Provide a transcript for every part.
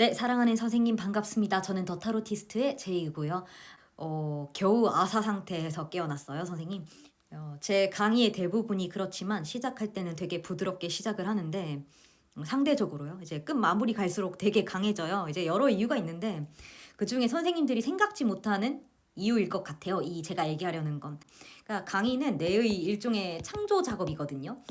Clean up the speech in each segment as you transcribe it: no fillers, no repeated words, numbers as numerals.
네, 사랑하는 선생님 반갑습니다. 저는 더 타로티스트의 제이고요. 겨우 아사 상태에서 깨어났어요, 선생님. 제 강의의 대부분이 그렇지만 시작할 때는 되게 부드럽게 시작을 하는데 상대적으로요. 이제 끝 마무리 갈수록 되게 강해져요. 이제 여러 이유가 있는데 그중에 선생님들이 생각지 못하는 이유일 것 같아요. 이 제가 얘기하려는 건. 그러니까 강의는 내의 일종의 창조 작업이거든요.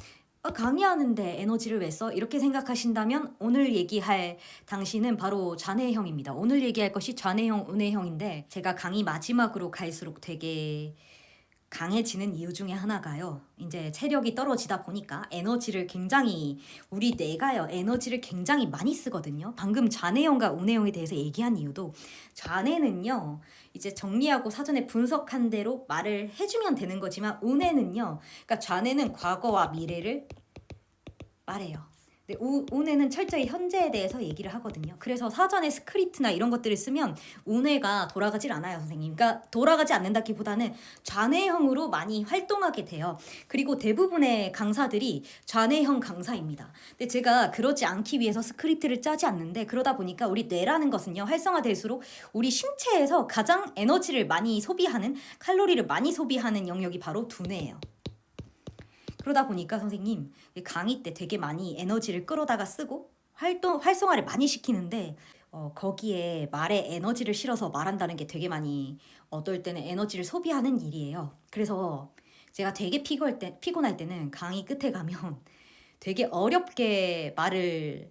강의하는데 에너지를 왜 써? 이렇게 생각하신다면 오늘 얘기할 당신은 바로 좌뇌형입니다. 오늘 얘기할 것이 좌뇌형, 우뇌형인데 제가 강의 마지막으로 갈수록 되게 강해지는 이유 중에 하나가요. 이제 체력이 떨어지다 보니까 에너지를 굉장히 우리 뇌가요. 에너지를 굉장히 많이 쓰거든요. 방금 좌뇌형과 우뇌형에 대해서 얘기한 이유도 좌뇌는요. 이제 정리하고 사전에 분석한 대로 말을 해주면 되는 거지만 우뇌는요. 그러니까 좌뇌는 과거와 미래를 말해요. 근데 운해는 철저히 현재에 대해서 얘기를 하거든요. 그래서 사전에 스크립트나 이런 것들을 쓰면 운해가 돌아가질 않아요, 선생님. 그러니까 돌아가지 않는다기보다는 좌뇌형으로 많이 활동하게 돼요. 그리고 대부분의 강사들이 좌뇌형 강사입니다. 근데 제가 그러지 않기 위해서 스크립트를 짜지 않는데 그러다 보니까 우리 뇌라는 것은요, 활성화될수록 우리 신체에서 가장 에너지를 많이 소비하는, 칼로리를 많이 소비하는 영역이 바로 두뇌예요. 그러다 보니까 선생님 강의 때 되게 많이 에너지를 끌어다가 쓰고 활성화를 많이 시키는데 거기에 말에 에너지를 실어서 말한다는 게 되게 많이 어떨 때는 에너지를 소비하는 일이에요. 그래서 제가 되게 피곤할 때는 강의 끝에 가면 되게 어렵게 말을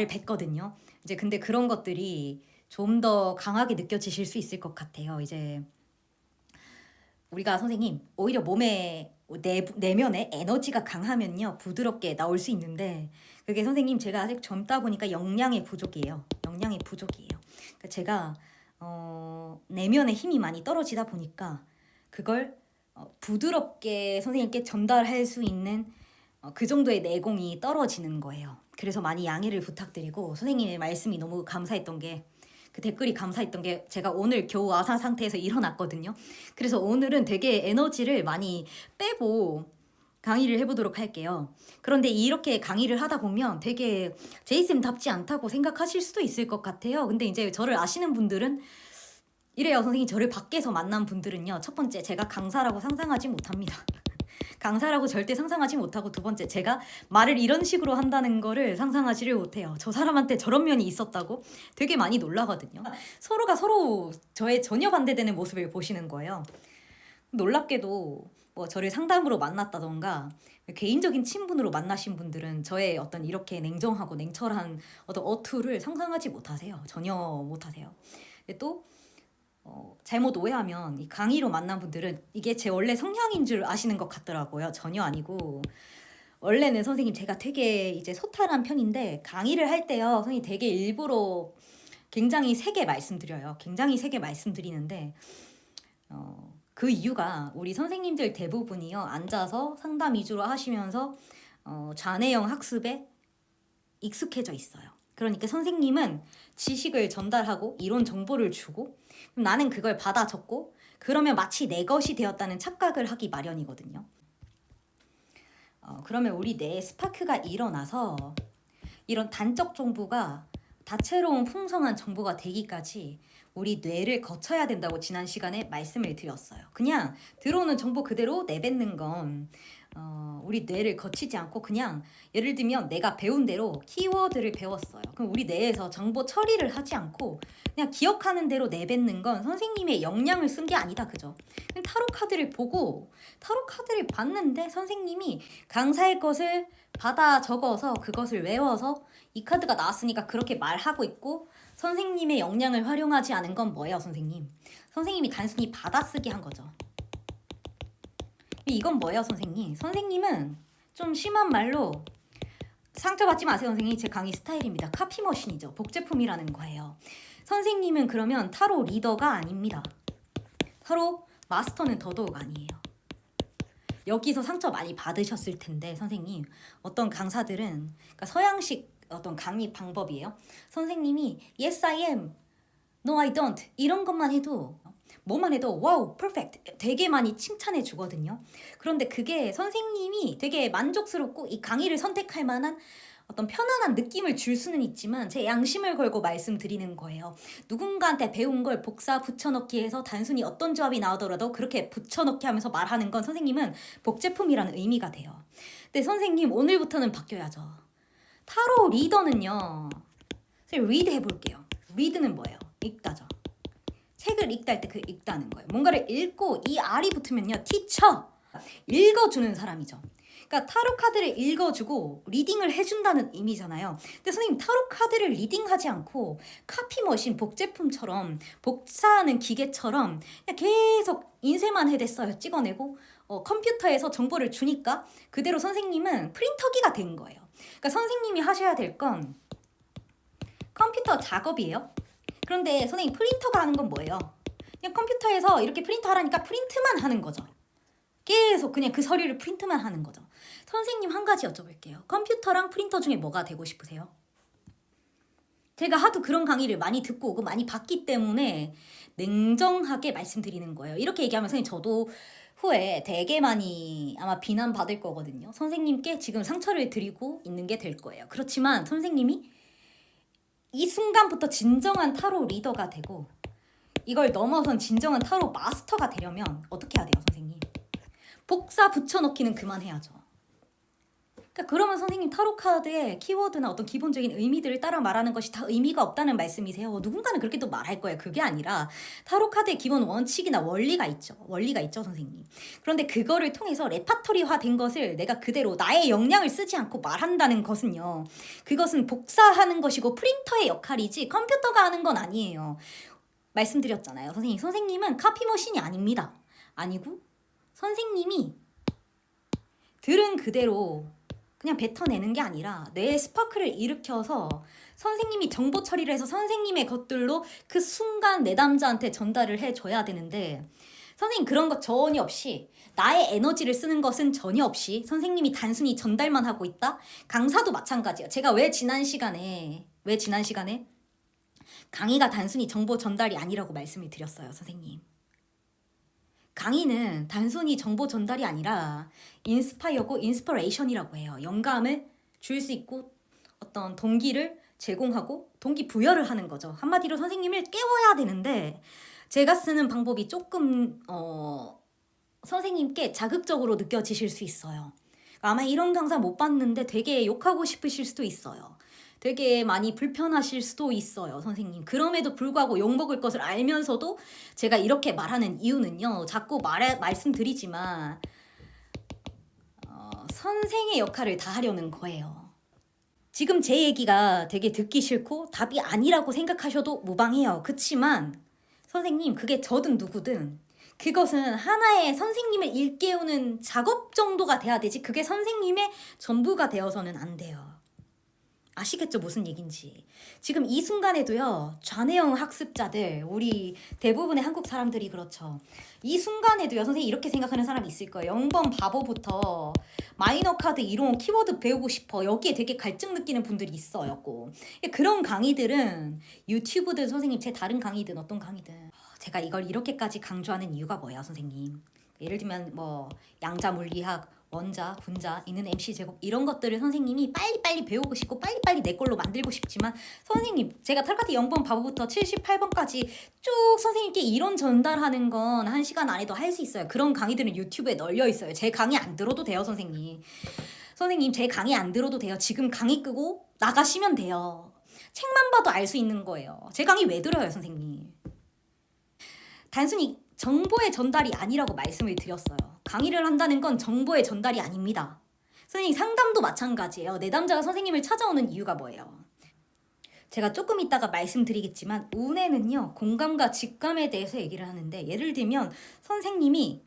뱉거든요. 이제 근데 그런 것들이 좀 더 강하게 느껴지실 수 있을 것 같아요. 이제 우리가 선생님 오히려 몸에 내면에 에너지가 강하면요 부드럽게 나올 수 있는데 그게 선생님 제가 아직 젊다 보니까 역량의 부족이에요. 역량의 부족이에요. 그러니까 제가 내면의 힘이 많이 떨어지다 보니까 그걸 부드럽게 선생님께 전달할 수 있는 그 정도의 내공이 떨어지는 거예요. 그래서 많이 양해를 부탁드리고 선생님의 말씀이 너무 감사했던 게 그 댓글이 감사했던 게 제가 오늘 겨우 아사 상태에서 일어났거든요. 그래서 오늘은 되게 에너지를 많이 빼고 강의를 해보도록 할게요. 그런데 이렇게 강의를 하다 보면 되게 제이쌤답지 않다고 생각하실 수도 있을 것 같아요. 근데 이제 저를 아시는 분들은 이래요. 선생님 저를 밖에서 만난 분들은요. 첫 번째 제가 강사라고 상상하지 못합니다. 강사라고 절대 상상하지 못하고 두 번째 제가 말을 이런 식으로 한다는 거를 상상하지를 못해요. 저 사람한테 저런 면이 있었다고 되게 많이 놀라거든요. 서로가 서로 저의 전혀 반대되는 모습을 보시는 거예요. 놀랍게도 뭐 저를 상담으로 만났다던가 개인적인 친분으로 만나신 분들은 저의 어떤 이렇게 냉정하고 냉철한 어떤 어투를 상상하지 못하세요. 전혀 못하세요. 근데 또 잘못 오해하면 이 강의로 만난 분들은 이게 제 원래 성향인 줄 아시는 것 같더라고요. 전혀 아니고 원래는 선생님 제가 되게 이제 소탈한 편인데 강의를 할 때요. 선생님 되게 일부러 굉장히 세게 말씀드려요. 굉장히 세게 말씀드리는데 그 이유가 우리 선생님들 대부분이요. 앉아서 상담 위주로 하시면서 좌뇌형 학습에 익숙해져 있어요. 그러니까 선생님은 지식을 전달하고 이론 정보를 주고 그럼 나는 그걸 받아 적고 그러면 마치 내 것이 되었다는 착각을 하기 마련이거든요. 그러면 우리 뇌에 스파크가 일어나서 이런 단적 정보가 다채로운 풍성한 정보가 되기까지 우리 뇌를 거쳐야 된다고 지난 시간에 말씀을 드렸어요. 그냥 들어오는 정보 그대로 내뱉는 건 우리 뇌를 거치지 않고 그냥 예를 들면 내가 배운 대로 키워드를 배웠어요. 그럼 우리 뇌에서 정보 처리를 하지 않고 그냥 기억하는 대로 내뱉는 건 선생님의 역량을 쓴 게 아니다. 그죠? 타로 카드를 보고 타로 카드를 봤는데 선생님이 강사의 것을 받아 적어서 그것을 외워서 이 카드가 나왔으니까 그렇게 말하고 있고 선생님의 역량을 활용하지 않은 건 뭐예요, 선생님? 선생님이 단순히 받아쓰기 한 거죠. 이건 뭐예요, 선생님? 선생님은 좀 심한 말로 상처받지 마세요, 선생님. 제 강의 스타일입니다. 카피머신이죠. 복제품이라는 거예요. 선생님은 그러면 타로 리더가 아닙니다. 타로 마스터는 더더욱 아니에요. 여기서 상처 많이 받으셨을 텐데 선생님 어떤 강사들은 그러니까 서양식 어떤 강의 방법이에요. 선생님이 yes I am, no I don't 이런 것만 해도 뭐만 해도 와우 perfect 되게 많이 칭찬해 주거든요. 그런데 그게 선생님이 되게 만족스럽고 이 강의를 선택할 만한 어떤 편안한 느낌을 줄 수는 있지만 제 양심을 걸고 말씀드리는 거예요. 누군가한테 배운 걸 복사 붙여넣기 해서 단순히 어떤 조합이 나오더라도 그렇게 붙여넣기 하면서 말하는 건 선생님은 복제품이라는 의미가 돼요. 근데 선생님 오늘부터는 바뀌어야죠. 타로 리더는요. 선생님 리드 해볼게요. 리드는 뭐예요? 읽다죠. 책을 읽다 할 때 그 읽다는 거예요. 뭔가를 읽고 이 R이 붙으면요. 티처. 읽어주는 사람이죠. 그러니까 타로 카드를 읽어주고 리딩을 해준다는 의미잖아요. 근데 선생님 타로 카드를 리딩하지 않고 카피머신 복제품처럼 복사하는 기계처럼 그냥 계속 인쇄만 해댔어요. 찍어내고 컴퓨터에서 정보를 주니까 그대로 선생님은 프린터기가 된 거예요. 그러니까 선생님이 하셔야 될 건 컴퓨터 작업이에요. 그런데 선생님 프린터가 하는 건 뭐예요? 그냥 컴퓨터에서 이렇게 프린터 하라니까 프린트만 하는 거죠. 계속 그냥 그 서류를 프린트만 하는 거죠. 선생님 한 가지 여쭤볼게요. 컴퓨터랑 프린터 중에 뭐가 되고 싶으세요? 제가 하도 그런 강의를 많이 듣고 오고 많이 봤기 때문에 냉정하게 말씀드리는 거예요. 이렇게 얘기하면 선생님 저도 후에 되게 많이 아마 비난받을 거거든요. 선생님께 지금 상처를 드리고 있는 게 될 거예요. 그렇지만 선생님이 이 순간부터 진정한 타로 리더가 되고 이걸 넘어선 진정한 타로 마스터가 되려면 어떻게 해야 돼요, 선생님? 복사 붙여넣기는 그만해야죠. 그러니까 그러면 선생님 타로 카드의 키워드나 어떤 기본적인 의미들을 따라 말하는 것이 다 의미가 없다는 말씀이세요. 누군가는 그렇게 또 말할 거예요. 그게 아니라 타로 카드의 기본 원칙이나 원리가 있죠. 원리가 있죠, 선생님. 그런데 그거를 통해서 레파토리화 된 것을 내가 그대로 나의 역량을 쓰지 않고 말한다는 것은요. 그것은 복사하는 것이고 프린터의 역할이지 컴퓨터가 하는 건 아니에요. 말씀드렸잖아요. 선생님은 카피머신이 아닙니다. 아니고 선생님이 들은 그대로 그냥 뱉어내는 게 아니라 뇌에 스파크를 일으켜서 선생님이 정보 처리를 해서 선생님의 것들로 그 순간 내담자한테 전달을 해줘야 되는데 선생님 그런 것 전혀 없이 나의 에너지를 쓰는 것은 전혀 없이 선생님이 단순히 전달만 하고 있다? 강사도 마찬가지예요. 제가 왜 지난 시간에 강의가 단순히 정보 전달이 아니라고 말씀을 드렸어요, 선생님. 강의는 단순히 정보 전달이 아니라 인스파이어고 인스퍼레이션이라고 해요. 영감을 줄 수 있고 어떤 동기를 제공하고 동기 부여를 하는 거죠. 한마디로 선생님을 깨워야 되는데 제가 쓰는 방법이 조금 선생님께 자극적으로 느껴지실 수 있어요. 아마 이런 강사 못 봤는데 되게 욕하고 싶으실 수도 있어요. 되게 많이 불편하실 수도 있어요, 선생님. 그럼에도 불구하고 욕먹을 것을 알면서도 제가 이렇게 말하는 이유는요. 자꾸 말씀드리지만 선생의 역할을 다 하려는 거예요. 지금 제 얘기가 되게 듣기 싫고 답이 아니라고 생각하셔도 무방해요. 그치만 선생님 그게 저든 누구든 그것은 하나의 선생님을 일깨우는 작업 정도가 돼야 되지 그게 선생님의 전부가 되어서는 안 돼요. 아시겠죠? 무슨 얘긴지. 지금 이 순간에도요. 좌뇌형 학습자들 우리 대부분의 한국 사람들이 그렇죠. 이 순간에도요. 선생님 이렇게 생각하는 사람이 있을 거예요. 0번 바보부터 마이너 카드 이론 키워드 배우고 싶어. 여기에 되게 갈증 느끼는 분들이 있어요. 꼭. 그런 강의들은 유튜브든 선생님 제 다른 강의든 어떤 강의든 제가 이걸 이렇게까지 강조하는 이유가 뭐예요, 선생님? 예를 들면 뭐 양자 물리학 원자, 분자, 있는 MC 제곱 이런 것들을 선생님이 빨리빨리 배우고 싶고 빨리빨리 내 걸로 만들고 싶지만 선생님 제가 탈카트 0번 바보부터 78번까지 쭉 선생님께 이론 전달하는 건 1시간 안에도 할 수 있어요. 그런 강의들은 유튜브에 널려 있어요. 제 강의 안 들어도 돼요, 선생님. 선생님 제 강의 안 들어도 돼요. 지금 강의 끄고 나가시면 돼요. 책만 봐도 알 수 있는 거예요. 제 강의 왜 들어요, 선생님? 단순히 정보의 전달이 아니라고 말씀을 드렸어요. 강의를 한다는 건 정보의 전달이 아닙니다. 선생님 상담도 마찬가지예요. 내담자가 선생님을 찾아오는 이유가 뭐예요? 제가 조금 이따가 말씀드리겠지만 운에는요. 공감과 직감에 대해서 얘기를 하는데 예를 들면 선생님이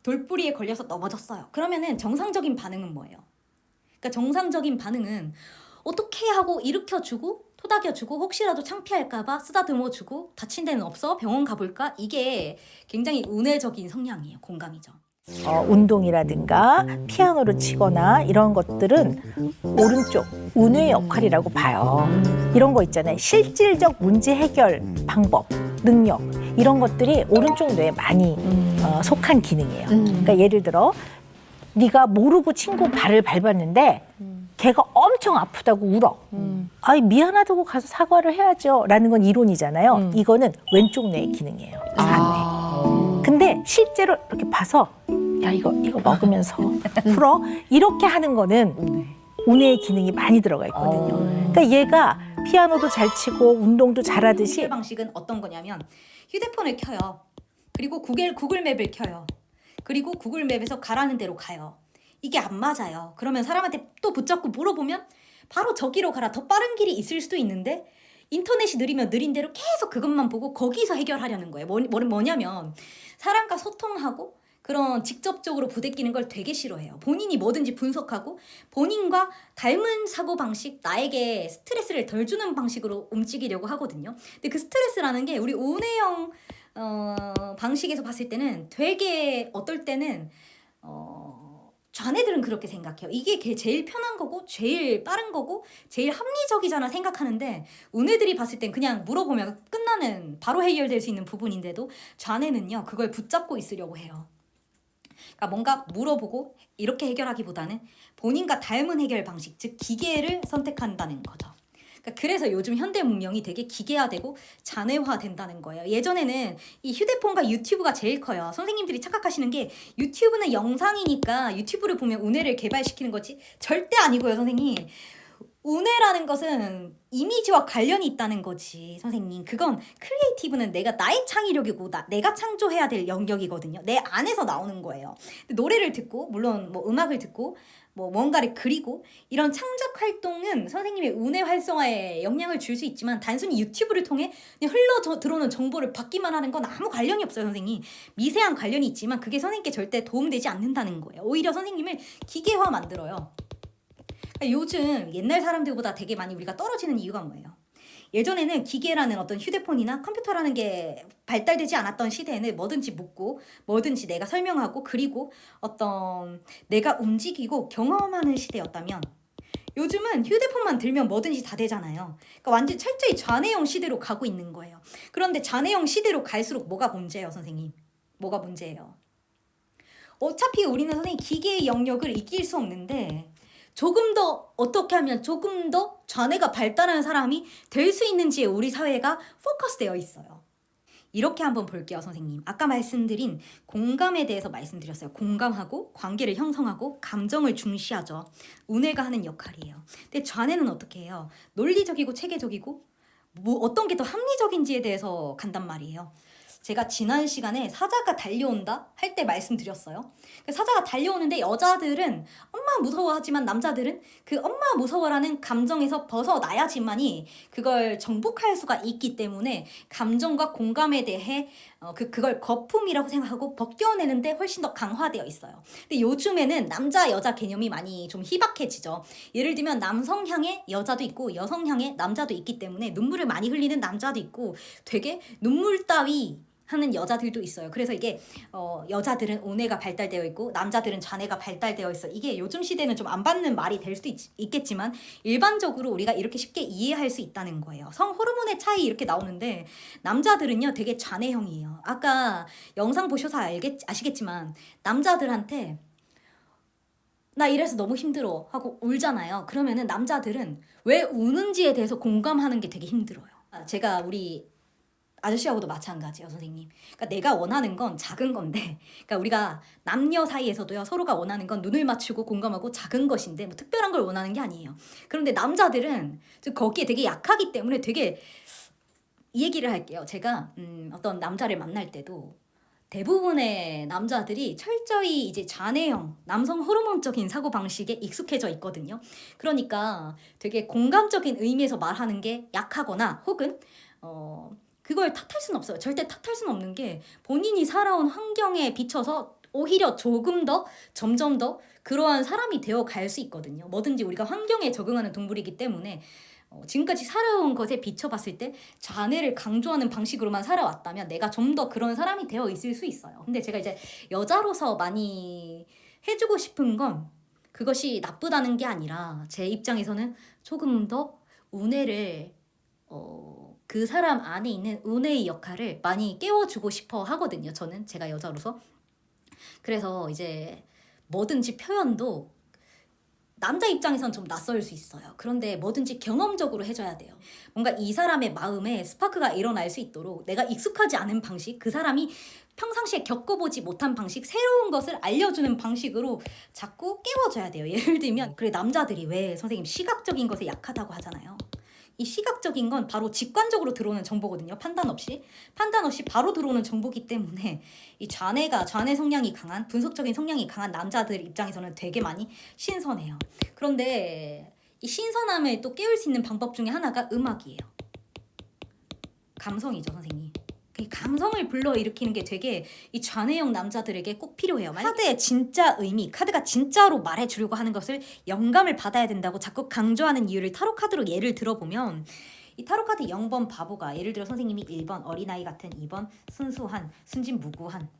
돌부리에 걸려서 넘어졌어요. 그러면은 정상적인 반응은 뭐예요? 그러니까 정상적인 반응은 어떻게 하고 일으켜주고 토닥여주고 혹시라도 창피할까봐 쓰다듬어주고 다친 데는 없어? 병원 가볼까? 이게 굉장히 운해적인 성향이에요. 공감이죠. 운동이라든가 피아노를 치거나 이런 것들은 오른쪽 운의 역할이라고 봐요. 이런 거 있잖아요. 실질적 문제 해결 방법, 능력 이런 것들이 오른쪽 뇌에 많이 속한 기능이에요. 그러니까 예를 들어 네가 모르고 친구 발을 밟았는데 걔가 엄청 아프다고 울어. 아이 미안하다고 가서 사과를 해야죠. 라는 건 이론이잖아요. 이거는 왼쪽 뇌의 기능이에요. 좌뇌. 근데 실제로 이렇게 봐서 야 이거 먹으면서 풀어. 이렇게 하는 거는 우뇌의 기능이 많이 들어가 있거든요. 그러니까 얘가 피아노도 잘 치고 운동도 잘하듯이 해결 방식은 어떤 거냐면 휴대폰을 켜요. 그리고 구글맵을 켜요. 그리고 구글맵에서 가라는 대로 가요. 이게 안 맞아요. 그러면 사람한테 또 붙잡고 물어보면 바로 저기로 가라. 더 빠른 길이 있을 수도 있는데 인터넷이 느리면 느린 대로 계속 그것만 보고 거기서 해결하려는 거예요. 뭐냐면 사람과 소통하고 그런 직접적으로 부대끼는 걸 되게 싫어해요. 본인이 뭐든지 분석하고 본인과 닮은 사고방식, 나에게 스트레스를 덜 주는 방식으로 움직이려고 하거든요. 근데 그 스트레스라는 게 우리 온해형 방식에서 봤을 때는 되게 어떨 때는 자네들은 그렇게 생각해요. 이게 제일 편한 거고 제일 빠른 거고 제일 합리적이잖아 생각하는데 운해들이 봤을 땐 그냥 물어보면 끝나는 바로 해결될 수 있는 부분인데도 자네는요 그걸 붙잡고 있으려고 해요. 그러니까 뭔가 물어보고 이렇게 해결하기보다는 본인과 닮은 해결 방식, 즉 기계를 선택한다는 거죠. 그러니까 그래서 요즘 현대 문명이 되게 기계화되고 자뇌화된다는 거예요. 예전에는 이 휴대폰과 유튜브가 제일 커요. 선생님들이 착각하시는 게 유튜브는 영상이니까 유튜브를 보면 우뇌를 개발시키는 거지 절대 아니고요, 선생님. 우뇌라는 것은 이미지와 관련이 있다는 거지, 선생님. 그건 크리에이티브는 나의 창의력이고 내가 창조해야 될 영역이거든요. 내 안에서 나오는 거예요. 노래를 듣고 물론 뭐 음악을 듣고 뭐 뭔가를 그리고 이런 창작 활동은 선생님의 우뇌 활성화에 영향을 줄 수 있지만 단순히 유튜브를 통해 그냥 들어오는 정보를 받기만 하는 건 아무 관련이 없어요, 선생님. 미세한 관련이 있지만 그게 선생님께 절대 도움되지 않는다는 거예요. 오히려 선생님을 기계화 만들어요. 요즘 옛날 사람들보다 되게 많이 우리가 떨어지는 이유가 뭐예요? 예전에는 기계라는 어떤 휴대폰이나 컴퓨터라는 게 발달되지 않았던 시대에는 뭐든지 묻고 뭐든지 내가 설명하고 그리고 어떤 내가 움직이고 경험하는 시대였다면 요즘은 휴대폰만 들면 뭐든지 다 되잖아요. 그러니까 완전 철저히 좌뇌형 시대로 가고 있는 거예요. 그런데 좌뇌형 시대로 갈수록 뭐가 문제예요, 선생님? 뭐가 문제예요? 어차피 우리는 선생님 기계의 영역을 이길 수 없는데 조금 더 어떻게 하면 조금 더 좌뇌가 발달한 사람이 될 수 있는지에 우리 사회가 포커스되어 있어요. 이렇게 한번 볼게요, 선생님. 아까 말씀드린 공감에 대해서 말씀드렸어요. 공감하고 관계를 형성하고 감정을 중시하죠. 우뇌가 하는 역할이에요. 근데 좌뇌는 어떻게 해요? 논리적이고 체계적이고 뭐 어떤 게 더 합리적인지에 대해서 간단 말이에요. 제가 지난 시간에 사자가 달려온다 할 때 말씀드렸어요. 사자가 달려오는데 여자들은 엄마 무서워하지만 남자들은 그 엄마 무서워라는 감정에서 벗어나야지만이 그걸 정복할 수가 있기 때문에 감정과 공감에 대해 그걸 거품이라고 생각하고 벗겨내는데 훨씬 더 강화되어 있어요. 근데 요즘에는 남자 여자 개념이 많이 좀 희박해지죠. 예를 들면 남성향의 여자도 있고 여성향의 남자도 있기 때문에 눈물을 많이 흘리는 남자도 있고 되게 눈물 따위 하는 여자들도 있어요. 그래서 이게 여자들은 우뇌가 발달되어 있고 남자들은 좌뇌가 발달되어 있어. 이게 요즘 시대는 좀 안 받는 말이 될 수도 있겠지만 일반적으로 우리가 이렇게 쉽게 이해할 수 있다는 거예요. 성 호르몬의 차이 이렇게 나오는데 남자들은요 되게 좌뇌형이에요. 아까 영상 보셔서 아시겠지만 남자들한테 나 이래서 너무 힘들어 하고 울잖아요. 그러면은 남자들은 왜 우는지에 대해서 공감하는 게 되게 힘들어요. 제가 우리 아저씨하고도 마찬가지예요, 선생님. 그러니까 내가 원하는 건 작은 건데, 그러니까 우리가 남녀 사이에서도요 서로가 원하는 건 눈을 맞추고 공감하고 작은 것인데 뭐 특별한 걸 원하는 게 아니에요. 그런데 남자들은 거기에 되게 약하기 때문에 되게 이 얘기를 할게요. 제가 어떤 남자를 만날 때도 대부분의 남자들이 철저히 이제 좌뇌형 남성 호르몬적인 사고 방식에 익숙해져 있거든요. 그러니까 되게 공감적인 의미에서 말하는 게 약하거나 혹은 그걸 탓할 수는 없어요. 절대 탓할 수는 없는 게 본인이 살아온 환경에 비춰서 오히려 조금 더 점점 더 그러한 사람이 되어 갈 수 있거든요. 뭐든지 우리가 환경에 적응하는 동물이기 때문에 지금까지 살아온 것에 비춰봤을 때 좌뇌를 강조하는 방식으로만 살아왔다면 내가 좀 더 그런 사람이 되어 있을 수 있어요. 근데 제가 이제 여자로서 많이 해주고 싶은 건 그것이 나쁘다는 게 아니라 제 입장에서는 조금 더 우뇌를 그 사람 안에 있는 우뇌의 역할을 많이 깨워주고 싶어 하거든요. 제가 여자로서. 그래서 이제 뭐든지 표현도 남자 입장에선 좀 낯설 수 있어요. 그런데 뭐든지 경험적으로 해줘야 돼요. 뭔가 이 사람의 마음에 스파크가 일어날 수 있도록 내가 익숙하지 않은 방식, 그 사람이 평상시에 겪어보지 못한 방식, 새로운 것을 알려주는 방식으로 자꾸 깨워줘야 돼요. 예를 들면 그래, 남자들이 왜 선생님 시각적인 것에 약하다고 하잖아요. 이 시각적인 건 바로 직관적으로 들어오는 정보거든요. 판단 없이 바로 들어오는 정보기 때문에 이 좌뇌 성향이 강한, 분석적인 성향이 강한 남자들 입장에서는 되게 많이 신선해요. 그런데 이 신선함을 또 깨울 수 있는 방법 중에 하나가 음악이에요. 감성이죠, 선생님. 그 감성을 불러일으키는 게 되게 이 좌뇌형 남자들에게 꼭 필요해요. 카드의 진짜 의미, 카드가 진짜로 말해주려고 하는 것을 영감을 받아야 된다고 자꾸 강조하는 이유를 타로 카드로 예를 들어보면, 이 타로 카드 0번 바보가, 예를 들어 선생님이 1번 어린아이 같은, 2번 순수한, 순진무구한,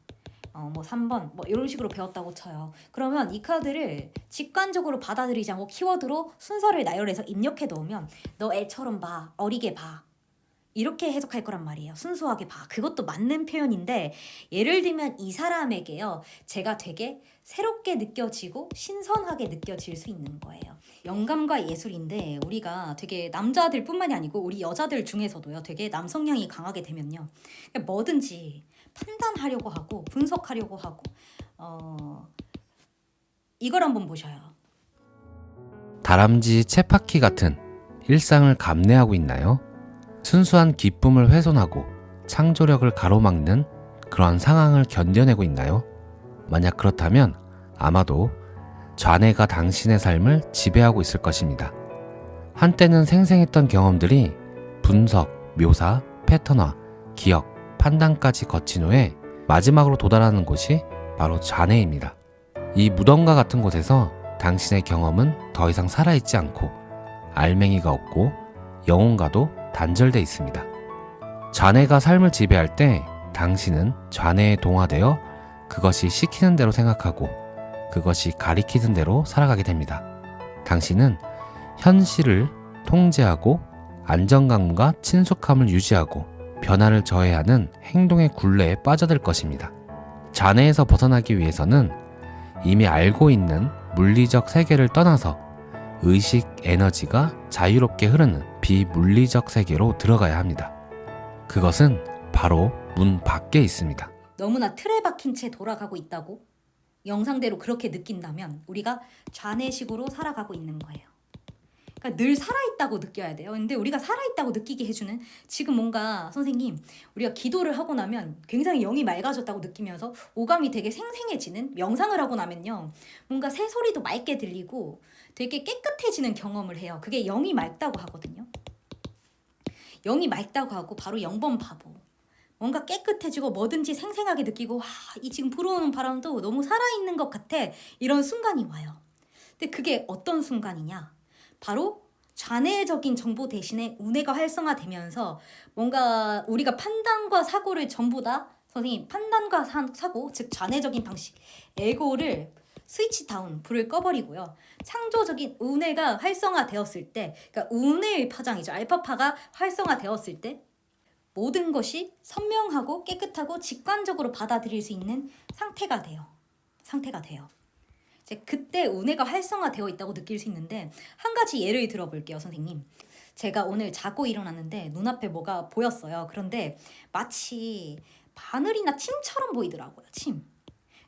뭐 3번 뭐 이런 식으로 배웠다고 쳐요. 그러면 이 카드를 직관적으로 받아들이지 않고 키워드로 순서를 나열해서 입력해 놓으면 너 애처럼 봐, 어리게 봐, 이렇게 해석할 거란 말이에요. 순수하게 봐. 그것도 맞는 표현인데, 예를 들면 이 사람에게요, 제가 되게 새롭게 느껴지고 신선하게 느껴질 수 있는 거예요. 영감과 예술인데, 우리가 되게 남자들 뿐만이 아니고 우리 여자들 중에서도요, 되게 남성향이 강하게 되면요, 뭐든지 판단하려고 하고 분석하려고 하고, 이걸 한번 보셔요. 다람쥐 쳇바퀴 같은 일상을 감내하고 있나요? 순수한 기쁨을 훼손하고 창조력을 가로막는 그런 상황을 견뎌내고 있나요? 만약 그렇다면 아마도 좌뇌가 당신의 삶을 지배하고 있을 것입니다. 한때는 생생했던 경험들이 분석, 묘사, 패턴화, 기억, 판단까지 거친 후에 마지막으로 도달하는 곳이 바로 좌뇌입니다. 이 무덤과 같은 곳에서 당신의 경험은 더 이상 살아있지 않고 알맹이가 없고 영혼과도 단절돼 있습니다. 좌뇌가 삶을 지배할 때 당신은 좌뇌에 동화되어 그것이 시키는 대로 생각하고 그것이 가리키는 대로 살아가게 됩니다. 당신은 현실을 통제하고 안정감과 친숙함을 유지하고 변화를 저해하는 행동의 굴레에 빠져들 것입니다. 좌뇌에서 벗어나기 위해서는 이미 알고 있는 물리적 세계를 떠나서 의식 에너지가 자유롭게 흐르는 비물리적 세계로 들어가야 합니다. 그것은 바로 문 밖에 있습니다. 너무나 틀에 박힌 채 돌아가고 있다고 영상대로 그렇게 느낀다면 우리가 좌뇌식으로 살아가고 있는 거예요. 그러니까 늘 살아있다고 느껴야 돼요. 근데 우리가 살아있다고 느끼게 해주는, 지금 뭔가 선생님 우리가 기도를 하고 나면 굉장히 영이 맑아졌다고 느끼면서 오감이 되게 생생해지는, 명상을 하고 나면요 뭔가 새소리도 맑게 들리고 되게 깨끗해지는 경험을 해요. 그게 영이 맑다고 하거든요. 영이 맑다고 하고 바로 0번 바보. 뭔가 깨끗해지고 뭐든지 생생하게 느끼고, 와, 이 지금 불어오는 바람도 너무 살아있는 것 같아, 이런 순간이 와요. 근데 그게 어떤 순간이냐, 바로 좌뇌적인 정보 대신에 우뇌가 활성화되면서 뭔가 우리가 판단과 사고를 전부 다, 선생님 판단과 사고, 즉 좌뇌적인 방식, 에고를 스위치 다운, 불을 꺼버리고요, 창조적인 우뇌가 활성화되었을 때, 그러니까 우뇌의 파장이죠, 알파파가 활성화되었을 때 모든 것이 선명하고 깨끗하고 직관적으로 받아들일 수 있는 상태가 돼요. 이제 그때 우뇌가 활성화되어 있다고 느낄 수 있는데, 한 가지 예를 들어볼게요, 선생님. 제가 오늘 자고 일어났는데 눈앞에 뭐가 보였어요. 그런데 마치 바늘이나 침처럼 보이더라고요. 침.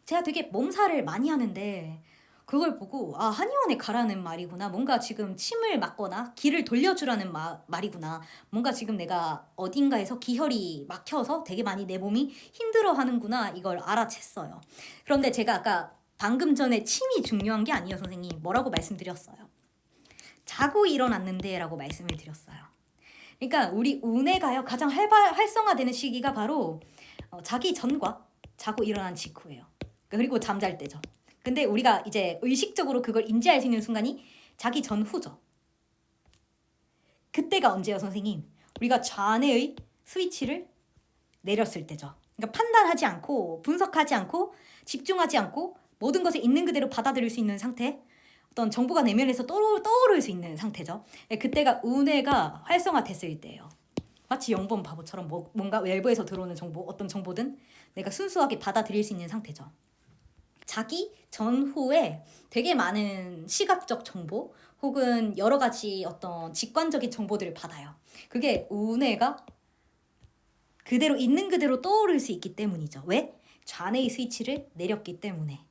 제가 되게 몸살을 많이 하는데 그걸 보고, 아, 한의원에 가라는 말이구나, 뭔가 지금 침을 맞거나 기를 돌려주라는 말이구나, 뭔가 지금 내가 어딘가에서 기혈이 막혀서 되게 많이 내 몸이 힘들어하는구나, 이걸 알아챘어요. 그런데 제가 아까 방금 전에 침이 중요한 게 아니에요, 선생님. 뭐라고 말씀드렸어요? 자고 일어났는데 라고 말씀을 드렸어요. 그러니까 우리 우뇌가요, 가장 활성화되는 시기가 바로 자기 전과 자고 일어난 직후예요. 그리고 잠잘 때죠. 근데 우리가 이제 의식적으로 그걸 인지할 수 있는 순간이 자기 전후죠. 그때가 언제요, 선생님? 우리가 좌뇌의 스위치를 내렸을 때죠. 그러니까 판단하지 않고 분석하지 않고 집중하지 않고 모든 것을 있는 그대로 받아들일 수 있는 상태, 어떤 정보가 내면에서 떠오를 수 있는 상태죠. 그때가 우뇌가 활성화됐을 때예요. 마치 0번 바보처럼 뭔가 외부에서 들어오는 정보, 어떤 정보든 내가 순수하게 받아들일 수 있는 상태죠. 자기 전후에 되게 많은 시각적 정보 혹은 여러 가지 어떤 직관적인 정보들을 받아요. 그게 운해가 그대로 있는 그대로 떠오를 수 있기 때문이죠. 왜? 좌뇌의 스위치를 내렸기 때문에.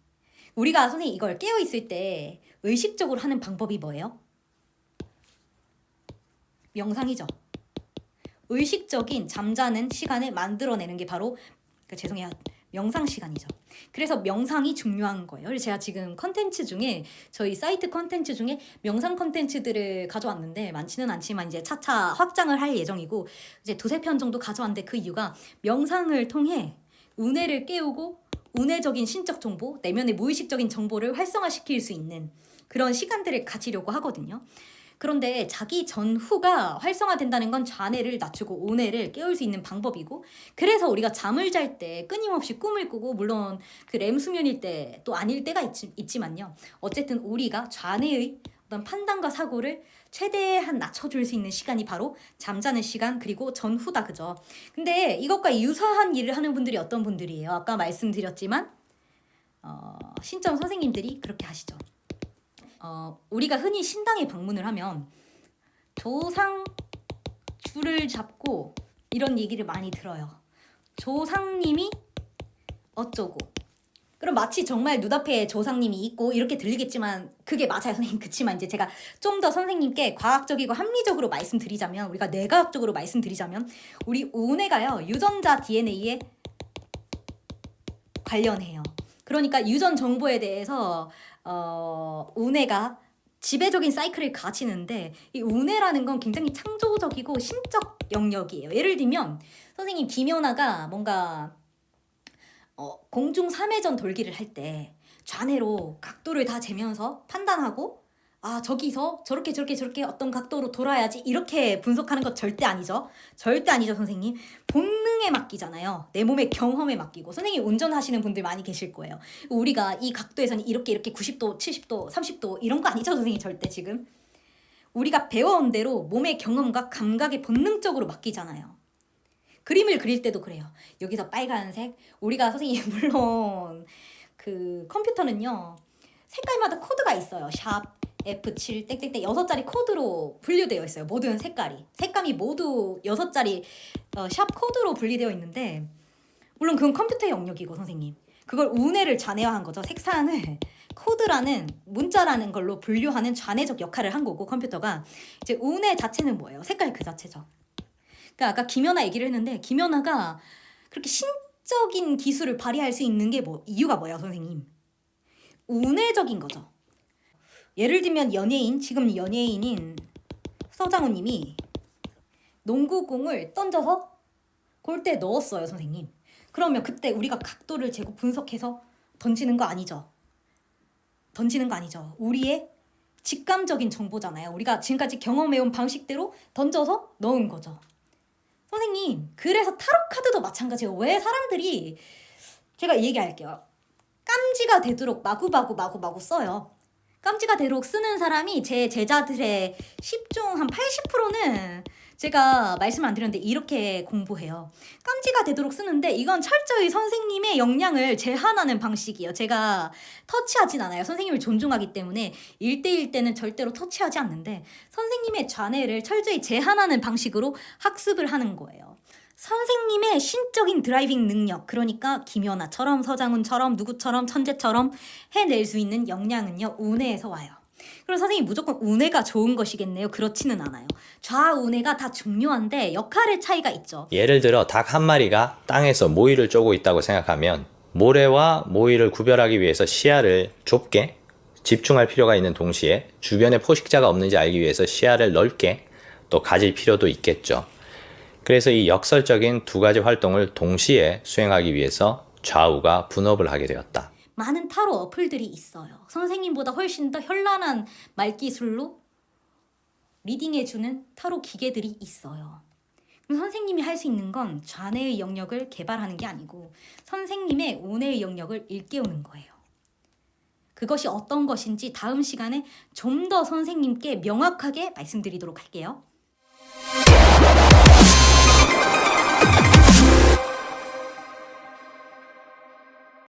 우리가 선생님 이걸 깨어있을 때 의식적으로 하는 방법이 뭐예요? 명상이죠. 의식적인 잠자는 시간을 만들어내는 게 바로 죄송해요. 명상 시간이죠. 그래서 명상이 중요한 거예요. 그래서 제가 지금 컨텐츠 중에 저희 사이트 컨텐츠 중에 명상 컨텐츠들을 가져왔는데 많지는 않지만 이제 차차 확장을 할 예정이고 이제 2-3편 정도 가져왔는데 그 이유가 명상을 통해 운해를 깨우고 운해적인 신적 정보, 내면의 무의식적인 정보를 활성화시킬 수 있는 그런 시간들을 가지려고 하거든요. 그런데 자기 전후가 활성화된다는 건 좌뇌를 낮추고 우뇌를 깨울 수 있는 방법이고 그래서 우리가 잠을 잘 때 끊임없이 꿈을 꾸고 물론 그 렘 수면일 때 또 아닐 때가 있지만요. 어쨌든 우리가 좌뇌의 어떤 판단과 사고를 최대한 낮춰줄 수 있는 시간이 바로 잠자는 시간 그리고 전후다 그죠. 근데 이것과 유사한 일을 하는 분들이 어떤 분들이에요? 아까 말씀드렸지만 신점 선생님들이 그렇게 하시죠. 우리가 흔히 신당에 방문을 하면 조상 줄을 잡고 이런 얘기를 많이 들어요. 조상님이 어쩌고. 그럼 마치 정말 눈앞에 조상님이 있고 이렇게 들리겠지만 그게 맞아요 선생님. 그치만 이제 제가 좀 더 선생님께 과학적이고 합리적으로 말씀드리자면 우리가 뇌과학적으로 말씀드리자면 우리 운해가요 유전자 DNA에 관련해요. 그러니까 유전 정보에 대해서 운해가 지배적인 사이클을 가지는데 이 운해라는 건 굉장히 창조적이고 신적 영역이에요. 예를 들면 선생님 김연아가 뭔가 공중 3회전 돌기를 할 때 좌뇌로 각도를 다 재면서 판단하고 아 저기서 저렇게 어떤 각도로 돌아야지 이렇게 분석하는 것 절대 아니죠. 절대 아니죠 선생님. 본능에 맡기잖아요. 내 몸의 경험에 맡기고. 선생님 운전하시는 분들 많이 계실 거예요. 우리가 이 각도에서는 이렇게 90도 70도 30도 이런 거 아니죠 선생님. 절대 지금 우리가 배워온 대로 몸의 경험과 감각에 본능적으로 맡기잖아요. 그림을 그릴 때도 그래요. 여기서 빨간색 우리가 선생님 물론 그 컴퓨터는요 색깔마다 코드가 있어요. 샵 F7 땡땡땡 6자리 코드로 분류되어 있어요. 모든 색감이 모두 6자리 샵 코드로 분리되어 있는데 물론 그건 컴퓨터의 영역이고 선생님 그걸 운해를 좌뇌화한 거죠. 색상을 코드라는 문자라는 걸로 분류하는 좌뇌적 역할을 한 거고 컴퓨터가 이제 운해 자체는 뭐예요? 색깔 그 자체죠. 그러니까 아까 김연아 얘기를 했는데 김연아가 그렇게 신적인 기술을 발휘할 수 있는 게 이유가 뭐예요 선생님? 운해적인 거죠. 예를 들면 지금 연예인인 서장훈님이 농구공을 던져서 골대에 넣었어요 선생님. 그러면 그때 우리가 각도를 재고 분석해서 던지는 거 아니죠. 우리의 직감적인 정보잖아요. 우리가 지금까지 경험해온 방식대로 던져서 넣은 거죠. 선생님 그래서 타로 카드도 마찬가지예요. 왜 사람들이 제가 얘기할게요. 깜지가 되도록 마구 써요. 깜지가 되도록 쓰는 사람이 제 제자들의 10중 한 80%는 제가 말씀 안 드렸는데 이렇게 공부해요. 깜지가 되도록 쓰는데 이건 철저히 선생님의 역량을 제한하는 방식이에요. 제가 터치하진 않아요. 선생님을 존중하기 때문에 1대1 때는 절대로 터치하지 않는데 선생님의 좌뇌를 철저히 제한하는 방식으로 학습을 하는 거예요. 선생님의 신적인 드라이빙 능력 그러니까 김연아처럼 서장훈처럼 누구처럼 천재처럼 해낼 수 있는 역량은요 운해에서 와요. 그럼 선생님 무조건 운해가 좋은 것이겠네요. 그렇지는 않아요. 좌운해가 다 중요한데 역할의 차이가 있죠. 예를 들어 닭 한 마리가 땅에서 모이를 쪼고 있다고 생각하면 모래와 모이를 구별하기 위해서 시야를 좁게 집중할 필요가 있는 동시에 주변에 포식자가 없는지 알기 위해서 시야를 넓게 또 가질 필요도 있겠죠. 그래서 이 역설적인 두 가지 활동을 동시에 수행하기 위해서 좌우가 분업을 하게 되었다. 많은 타로 어플들이 있어요. 선생님보다 훨씬 더 현란한 말기술로 리딩해주는 타로 기계들이 있어요. 그럼 선생님이 할 수 있는 건 좌뇌의 영역을 개발하는 게 아니고 선생님의 운해의 영역을 일깨우는 거예요. 그것이 어떤 것인지 다음 시간에 좀 더 선생님께 명확하게 말씀드리도록 할게요.